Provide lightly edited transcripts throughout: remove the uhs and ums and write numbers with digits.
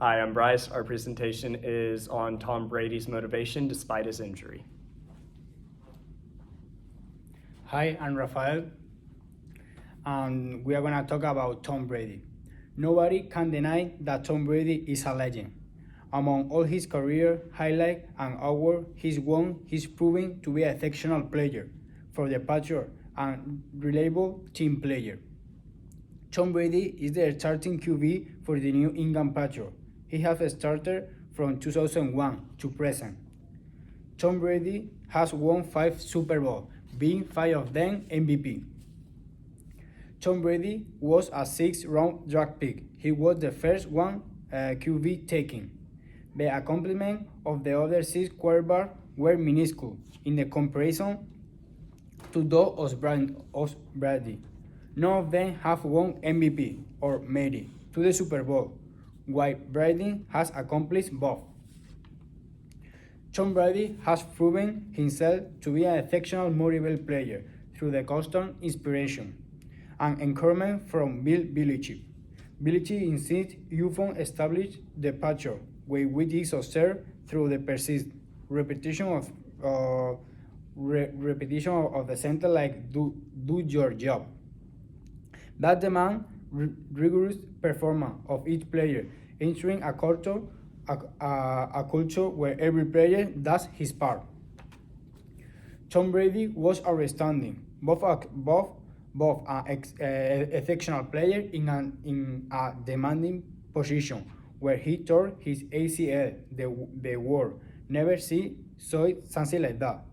Hi, I'm Bryce. Our presentation is on Tom Brady's motivation despite his injury. Hi, I'm Rafael, and we are going to talk about Tom Brady. Nobody can deny that Tom Brady is a legend. Among all his career highlight and awards he's won, he's proven to be an exceptional player for the Patriots and reliable team player. Tom Brady is the starting QB for the New England Patriots. He has started from 2001 to present. Tom Brady has won 5 Super Bowls, being 5 of them MVP. Tom Brady was a 6th-round draft pick. He was the first one QB taken. The accomplishments of the other 6 quarterbacks were minuscule in the comparison to those of Brady. None of them have won MVP or made it to the Super Bowl, while Brady has accomplished both. Tom Brady has proven himself to be an exceptional motivated player through the constant inspiration and encouragement from Bill Belichick. Belichick insists Buffon established the Patriots, which is observed through the persistent repetition of the sentence like do your job. That demands rigorous performance of each player, ensuring a culture where every player does his part. Tom Brady was outstanding, both an exceptional player in a demanding position where he tore his ACL. The world never saw something like that.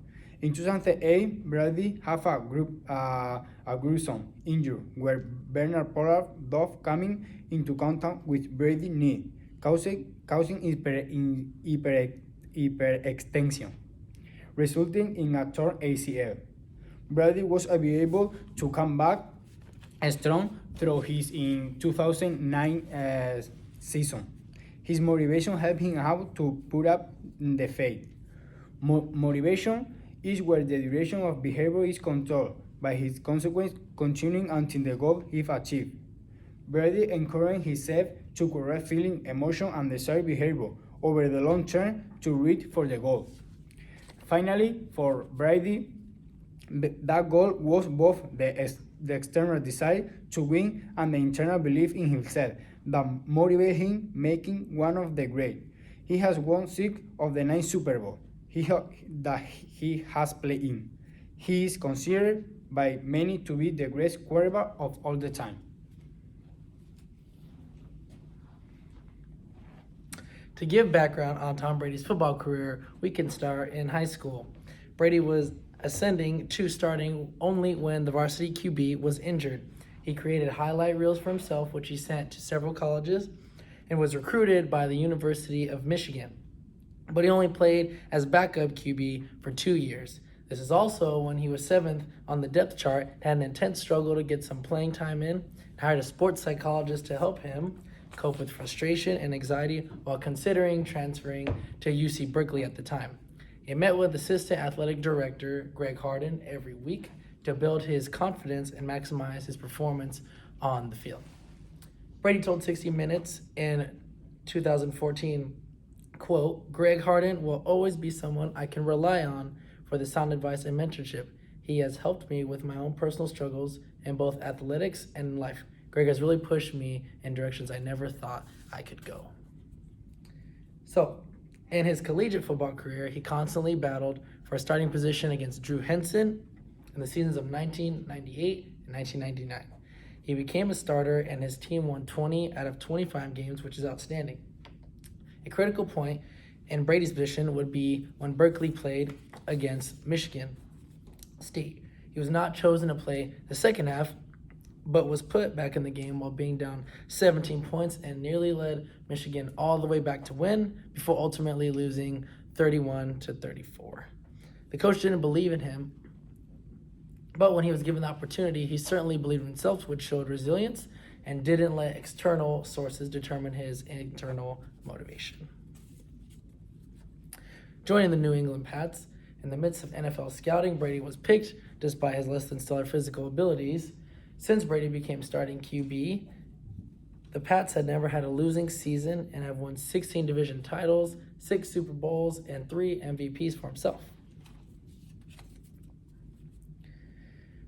In 2008, Brady had a gruesome injury where Bernard Pollard's dove coming into contact with Brady's knee, causing hyperextension, resulting in a torn ACL. Brady was able to come back strong through his in 2009 season. His motivation helped him out to put up the fight. Motivation is where the duration of behavior is controlled by his consequence continuing until the goal is achieved. Brady encouraged himself to correct feeling, emotion, and desired behavior over the long term to reach for the goal. Finally, for Brady, that goal was both the external desire to win and the internal belief in himself that motivated him, making one of the great. He has won 6 of the 9 Super Bowls that he has played in. He is considered by many to be the greatest quarterback of all the time. To give background on Tom Brady's football career, we can start in high school. Brady was ascending to starting only when the varsity QB was injured. He created highlight reels for himself, which he sent to several colleges, and was recruited by the University of Michigan. But he only played as backup QB for 2 years. This is also when he was 7th on the depth chart, had an intense struggle to get some playing time in, and hired a sports psychologist to help him cope with frustration and anxiety while considering transferring to UC Berkeley at the time. He met with assistant athletic director Greg Harden every week to build his confidence and maximize his performance on the field. Brady told 60 Minutes in 2014, quote, "Greg Harden will always be someone I can rely on for the sound advice and mentorship. He has helped me with my own personal struggles in both athletics and in life. Greg has really pushed me in directions I never thought I could go." So, in his collegiate football career, he constantly battled for a starting position against Drew Henson in the seasons of 1998 and 1999. He became a starter and his team won 20 out of 25 games, which is outstanding. A critical point in Brady's position would be when Berkeley played against Michigan State. He was not chosen to play the second half, but was put back in the game while being down 17 points and nearly led Michigan all the way back to win before ultimately losing 31-34. The coach didn't believe in him, but when he was given the opportunity, he certainly believed in himself, which showed resilience and didn't let external sources determine his internal motivation. Joining the New England Pats, in the midst of NFL scouting, Brady was picked despite his less than stellar physical abilities. Since Brady became starting QB, The Pats had never had a losing season and have won 16 division titles, 6 Super Bowls, and 3 MVPs for himself.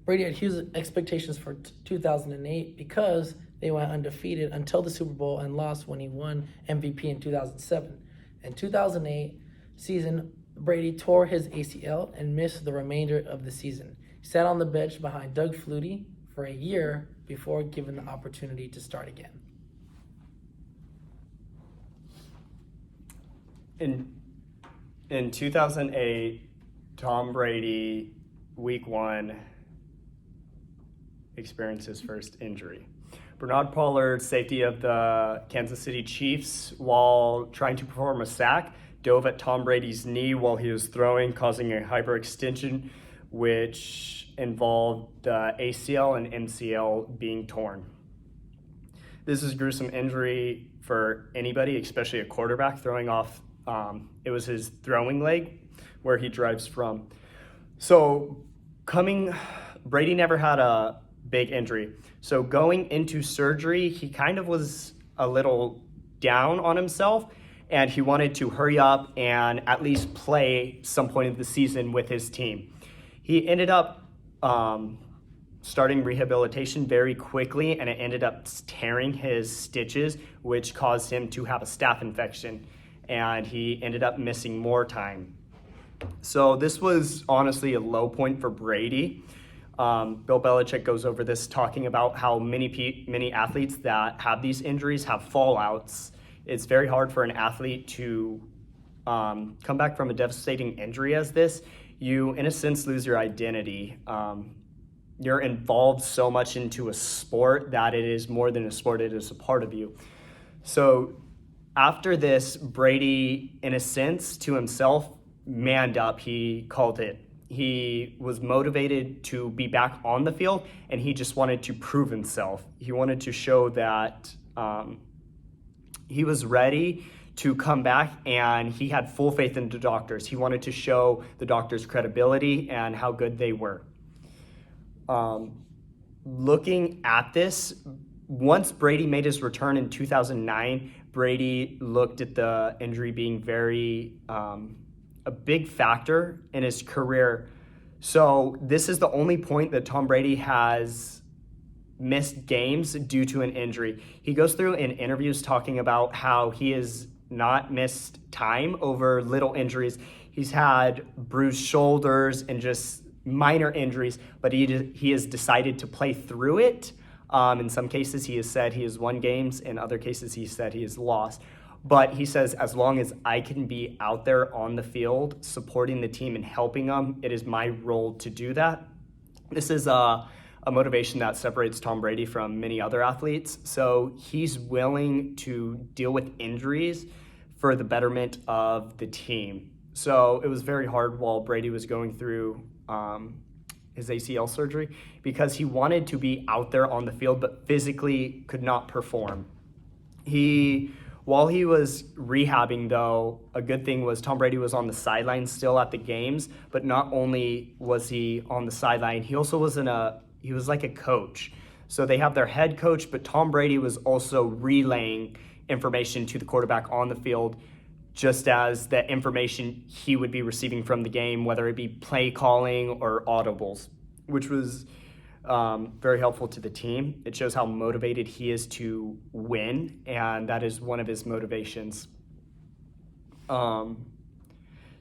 Brady had huge expectations for 2008 because they went undefeated until the Super Bowl and lost when he won MVP in 2007. In 2008 season, Brady tore his ACL and missed the remainder of the season. He sat on the bench behind Doug Flutie for a year before given the opportunity to start again. In 2008, Tom Brady, week 1, experienced his first injury. Bernard Pollard, safety of the Kansas City Chiefs, while trying to perform a sack, dove at Tom Brady's knee while he was throwing, causing a hyperextension, which involved the ACL and MCL being torn. This is a gruesome injury for anybody, especially a quarterback throwing off. It was his throwing leg where he drives from. So Brady never had a big injury. So going into surgery, he kind of was a little down on himself, and he wanted to hurry up and at least play some point of the season with his team. He ended up starting rehabilitation very quickly, and it ended up tearing his stitches, which caused him to have a staph infection, and he ended up missing more time. So this was honestly a low point for Brady. Bill Belichick goes over this, talking about how many athletes that have these injuries have fallouts. It's very hard for an athlete to come back from a devastating injury as this. You, in a sense, lose your identity. You're involved so much into a sport that it is more than a sport, it is a part of you. So after this, Brady, in a sense, to himself, manned up. He called it. He was motivated to be back on the field, and he just wanted to prove himself. He wanted to show that he was ready to come back, and he had full faith in the doctors. He wanted to show the doctors' credibility and how good they were. Looking at this, once Brady made his return in 2009, Brady looked at the injury being a big factor in his career. So this is the only point that Tom Brady has missed games due to an injury. He goes through in interviews talking about how he has not missed time over little injuries. He's had bruised shoulders and just minor injuries, but he has decided to play through it. In some cases, he has said he has won games. In other cases, he said he has lost. But he says, as long as I can be out there on the field supporting the team and helping them, it is my role to do that. This is a motivation that separates Tom Brady from many other athletes. So he's willing to deal with injuries for the betterment of the team. So it was very hard while Brady was going through his ACL surgery because he wanted to be out there on the field but physically could not perform. While he was rehabbing, though, a good thing was Tom Brady was on the sideline still at the games, but not only was he on the sideline, he also was he was like a coach. So they have their head coach, but Tom Brady was also relaying information to the quarterback on the field, just as the information he would be receiving from the game, whether it be play calling or audibles, which was very helpful to the team. It shows how motivated he is to win, and that is one of his motivations.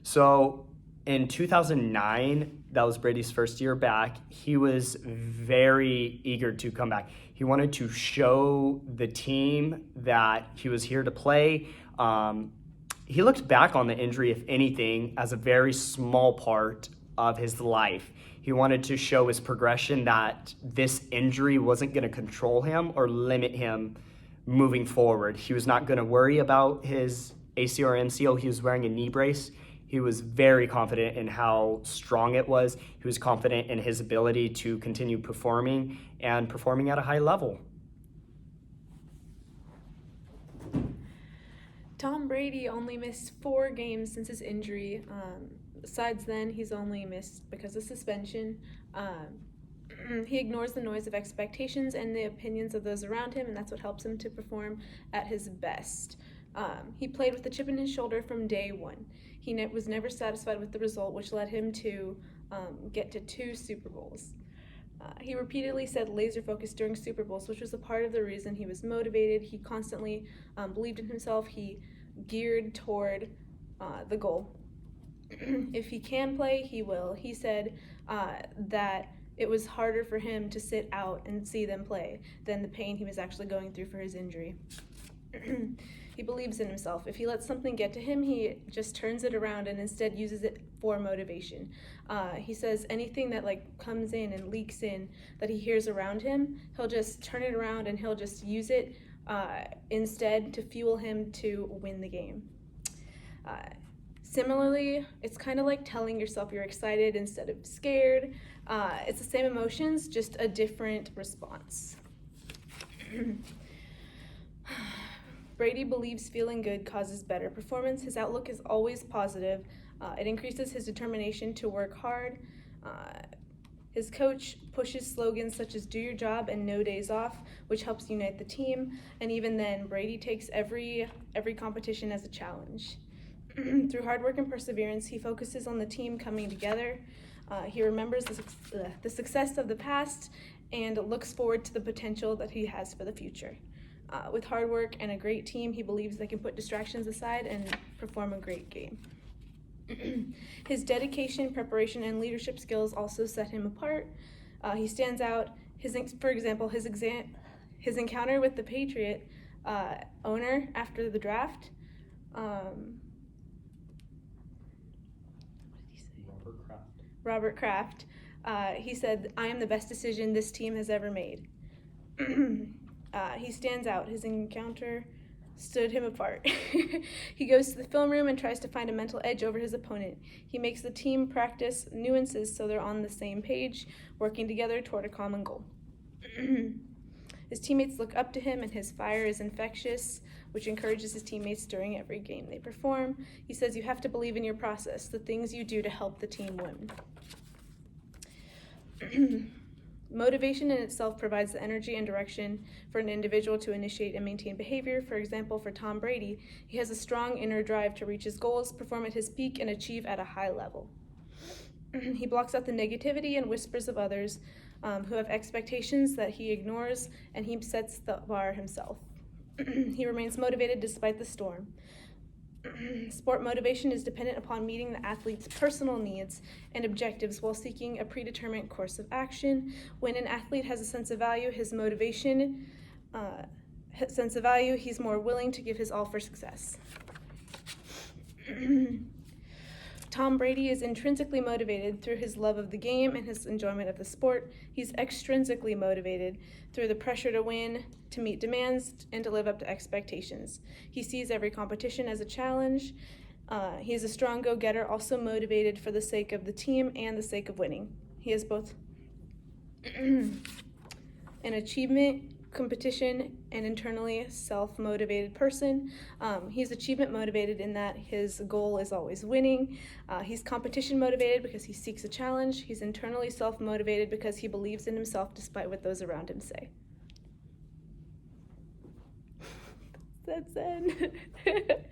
So in 2009, that was Brady's first year back, he was very eager to come back. He wanted to show the team that he was here to play. He looked back on the injury, if anything, as a very small part of his life. He wanted to show his progression that this injury wasn't going to control him or limit him moving forward. He was not going to worry about his ACL or MCL. He was wearing a knee brace. He was very confident in how strong it was. He was confident in his ability to continue performing at a high level. Tom Brady only missed 4 games since his injury. Besides then, he's only missed because of suspension. He ignores the noise of expectations and the opinions of those around him, and that's what helps him to perform at his best. He played with a chip in his shoulder from day one. He was never satisfied with the result, which led him to get to 2 Super Bowls. He repeatedly said laser focus during Super Bowls, which was a part of the reason he was motivated. He constantly believed in himself. He geared toward the goal. If he can play, he will. He said that it was harder for him to sit out and see them play than the pain he was actually going through for his injury. He believes in himself. If he lets something get to him, he just turns it around and instead uses it for motivation. He says anything that comes in and leaks in that he hears around him, he'll just turn it around and he'll just use it instead to fuel him to win the game. Similarly, it's kind of like telling yourself you're excited instead of scared. It's the same emotions, just a different response. Brady believes feeling good causes better performance. His outlook is always positive. It increases his determination to work hard. His coach pushes slogans such as "do your job" and "no days off," which helps unite the team. And even then, Brady takes every competition as a challenge. Through hard work and perseverance, he focuses on the team coming together. He remembers the success of the past and looks forward to the potential that he has for the future. With hard work and a great team, he believes they can put distractions aside and perform a great game. His dedication, preparation, and leadership skills also set him apart. He stands out. For example, his encounter with the Patriot owner after the draft. Robert Kraft. He said, "I am the best decision this team has ever made." He stands out. His encounter stood him apart. He goes to the film room and tries to find a mental edge over his opponent. He makes the team practice nuances so they're on the same page, working together toward a common goal. His teammates look up to him, and his fire is infectious, which encourages his teammates during every game they perform. He says you have to believe in your process, the things you do to help the team win. Motivation in itself provides the energy and direction for an individual to initiate and maintain behavior. For example, for Tom Brady, he has a strong inner drive to reach his goals, perform at his peak, and achieve at a high level. He blocks out the negativity and whispers of others who have expectations that he ignores, and he sets the bar himself. He remains motivated despite the storm. Sport motivation is dependent upon meeting the athlete's personal needs and objectives while seeking a predetermined course of action. When an athlete has a sense of value, he's more willing to give his all for success. Tom Brady is intrinsically motivated through his love of the game and his enjoyment of the sport. He's extrinsically motivated through the pressure to win, to meet demands, and to live up to expectations. He sees every competition as a challenge. He is a strong go-getter, also motivated for the sake of the team and the sake of winning. He is both an achievement, competition, and internally self-motivated person. He's achievement motivated in that his goal is always winning. He's competition motivated because he seeks a challenge. He's internally self-motivated because he believes in himself despite what those around him say. That's it.